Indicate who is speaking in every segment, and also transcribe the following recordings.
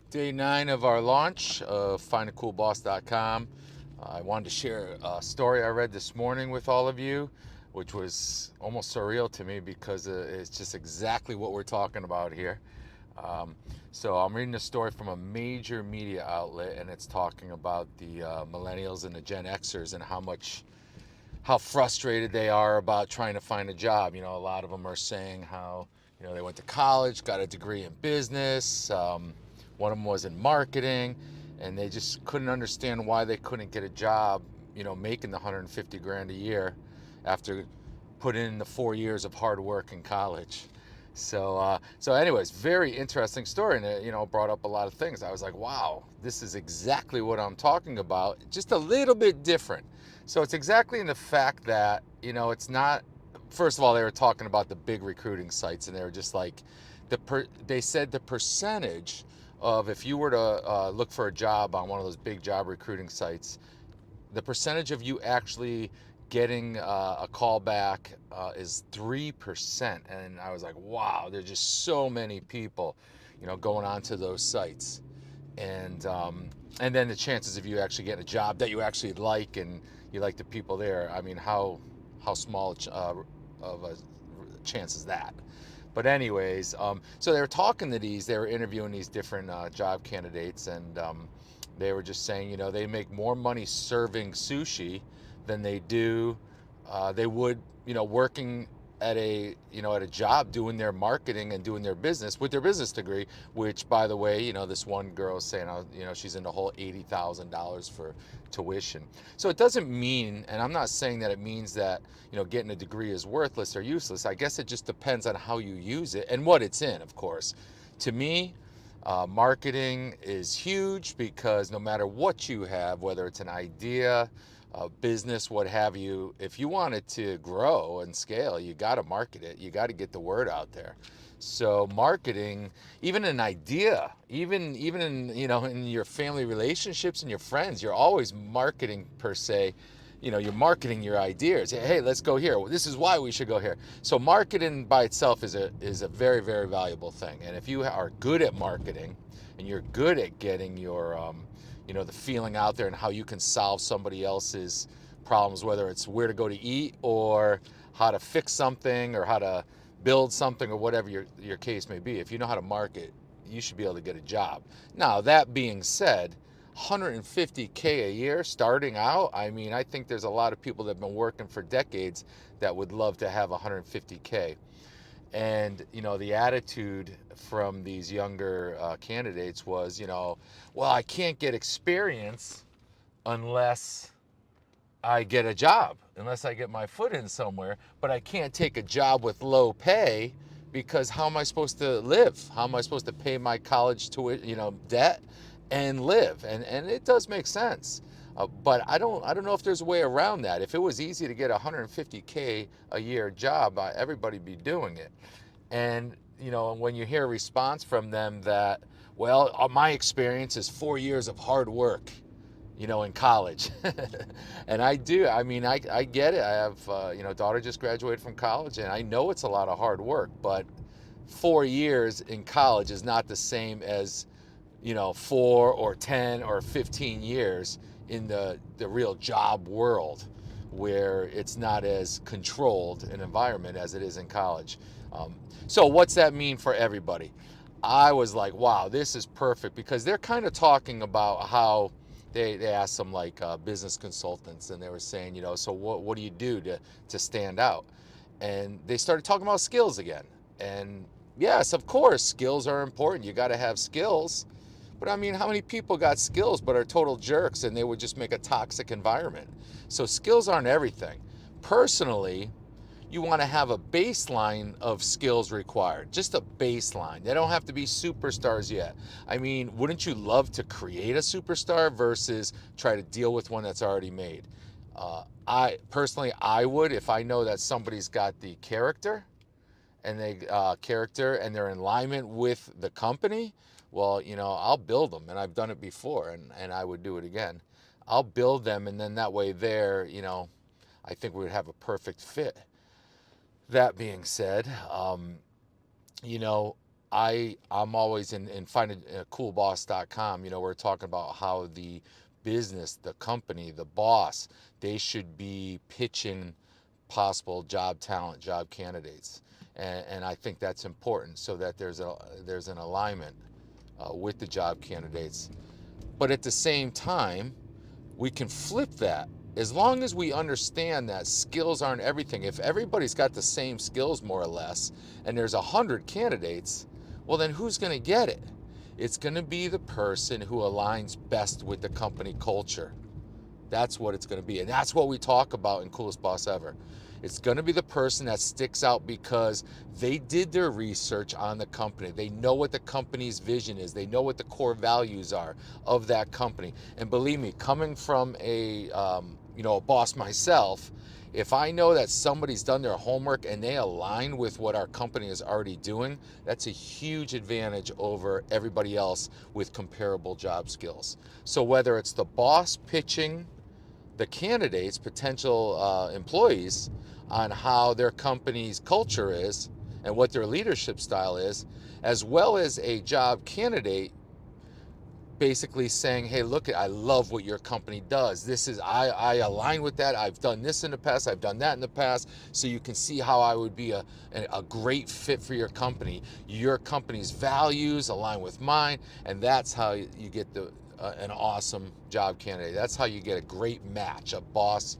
Speaker 1: Day 9 of our launch of findacoolboss.com. I wanted to share a story I read this morning with all of you, which was almost surreal to me because it's just exactly what we're talking about here. Um, so I'm reading a story from a major media outlet, and it's talking about the millennials and the Gen Xers and how frustrated they are about trying to find a job. You know, a lot of them are saying how, they went to college, got a degree in business. One of them was in marketing, and they just couldn't understand why they couldn't get a job, making the 150 grand a year after putting in the 4 years of hard work in college. So anyways, very interesting story, and it, brought up a lot of things. I was like, wow, this is exactly what I'm talking about, just a little bit different. So it's exactly in the fact that, it's not, first of all, they were talking about the big recruiting sites, and they were just like, they said the percentage of, if you were to look for a job on one of those big job recruiting sites, the percentage of you actually getting a call back is 3%. And I was like, wow, there's just so many people, going onto those sites. And then the chances of you actually getting a job that you actually like and you like the people there. I mean, how small of a chance is that? But anyways, so they were talking to they were interviewing these different job candidates, and they were just saying, they make more money serving sushi than they would, working at a job doing their marketing and doing their business with their business degree. Which, by the way, this one girl is saying, she's in the whole $80,000 for tuition. So it doesn't mean, and I'm not saying that it means that getting a degree is worthless or useless. I guess it just depends on how you use it and what it's in, of course. To me, marketing is huge because no matter what you have, whether it's an idea, a business, what have you, if you want it to grow and scale, you got to market it. You got to get the word out there. So marketing, even an idea, even in in your family relationships and your friends, you're always marketing per se. You're marketing your ideas. Hey, let's go here. Well, this is why we should go here. So marketing by itself is a very, very valuable thing. And if you are good at marketing and you're good at getting your the feeling out there and how you can solve somebody else's problems, whether it's where to go to eat or how to fix something or how to build something or whatever your case may be. If you know how to market, you should be able to get a job. Now, that being said, 150K a year starting out, I mean, I think there's a lot of people that have been working for decades that would love to have 150K. And the attitude from these younger candidates was, well, I can't get experience unless I get a job, unless I get my foot in somewhere. But I can't take a job with low pay because how am I supposed to live? How am I supposed to pay my college debt and live? And it does make sense. But I don't know if there's a way around that. If it was easy to get a 150K a year job, everybody'd be doing it. And when you hear a response from them that, well, my experience is 4 years of hard work, in college. And I do. I mean, I get it. I have, daughter just graduated from college, and I know it's a lot of hard work, but 4 years in college is not the same as, 4 or 10 or 15 years in the real job world, where it's not as controlled an environment as it is in college. Um, so what's that mean for everybody? I was like, wow, this is perfect, because they're kind of talking about how they asked some like business consultants, and they were saying, so what do you do to stand out? And they started talking about skills again. And yes, of course, skills are important. You got to have skills. But I mean, how many people got skills but are total jerks and they would just make a toxic environment? So skills aren't everything. Personally, you want to have a baseline of skills required, just a baseline. They don't have to be superstars yet. I mean, wouldn't you love to create a superstar versus try to deal with one that's already made? I personally, I would, if I know that somebody's got the character and they're in alignment with the company. Well, I'll build them, and I've done it before, and I would do it again. I'll build them, and then that way there, I think we would have a perfect fit. That being said, you know, I'm always in finding coolboss.com. We're talking about how the business, the company, the boss, they should be pitching possible job talent, job candidates, and I think that's important so that there's an alignment with the job candidates. But at the same time, we can flip that. As long as we understand that skills aren't everything, if everybody's got the same skills more or less, and there's 100 candidates, well, then who's going to get it? It's going to be the person who aligns best with the company culture. That's what it's going to be. And that's what we talk about in Coolest Boss Ever. It's going to be the person that sticks out because they did their research on the company. They know what the company's vision is. They know what the core values are of that company. And believe me, coming from a boss myself, if I know that somebody's done their homework and they align with what our company is already doing, that's a huge advantage over everybody else with comparable job skills. So whether it's the boss pitching the candidates, potential employees, on how their company's culture is and what their leadership style is, as well as a job candidate basically saying, hey, look, I love what your company does. I align with that. I've done this in the past. I've done that in the past. So you can see how I would be a great fit for your company. Your company's values align with mine. And that's how you get an awesome job candidate. That's how you get a great match, a boss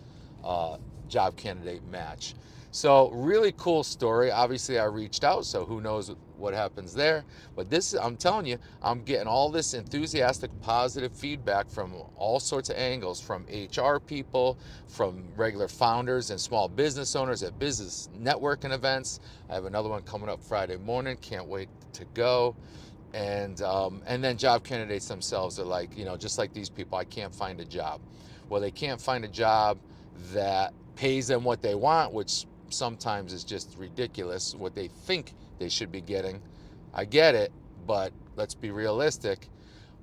Speaker 1: job candidate match. So really cool story. Obviously I reached out, so who knows what happens there. But I'm telling you, I'm getting all this enthusiastic, positive feedback from all sorts of angles, from HR people, from regular founders and small business owners at business networking events. I have another one coming up Friday morning. Can't wait to go. And then job candidates themselves are like, just like these people, I can't find a job. Well, they can't find a job that pays them what they want, which sometimes is just ridiculous, what they think they should be getting. I get it, but let's be realistic.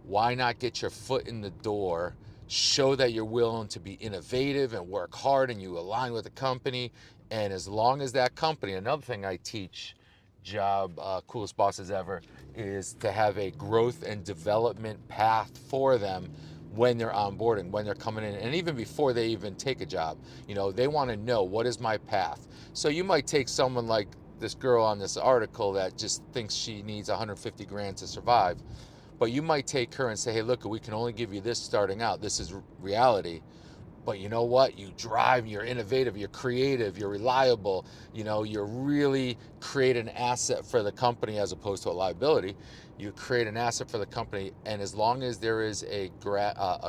Speaker 1: Why not get your foot in the door, show that you're willing to be innovative and work hard and you align with the company? And as long as that company, another thing I teach coolest bosses ever, is to have a growth and development path for them when they're onboarding, when they're coming in, and even before they even take a job. They want to know, what is my path? So you might take someone like this girl on this article that just thinks she needs 150 grand to survive, but you might take her and say, hey, look, we can only give you this starting out. This is reality. But you know what? You drive, you're innovative, you're creative, you're reliable, you're really create an asset for the company as opposed to a liability. You create an asset for the company, and as long as there is a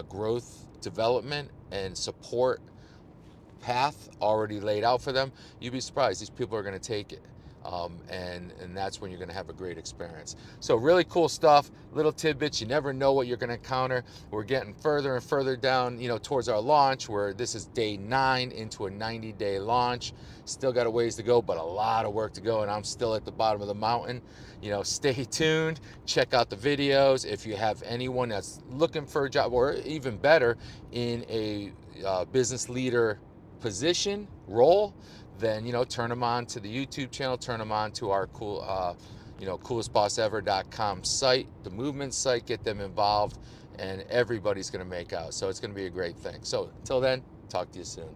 Speaker 1: growth, development, and support path already laid out for them, you'd be surprised. These people are going to take it. And that's when you're going to have a great experience. So really cool stuff, little tidbits. You never know what you're going to encounter. We're getting further and further down, towards our launch, where this is day 9 into a 90-day launch. Still got a ways to go, but a lot of work to go, and I'm still at the bottom of the mountain. Stay tuned, check out the videos. If you have anyone that's looking for a job, or even better, in a business leader position, role, then turn them on to the YouTube channel, turn them on to our coolestbossever.com site, the movement site. Get them involved, and everybody's going to make out. So it's going to be a great thing. So until then, talk to you soon.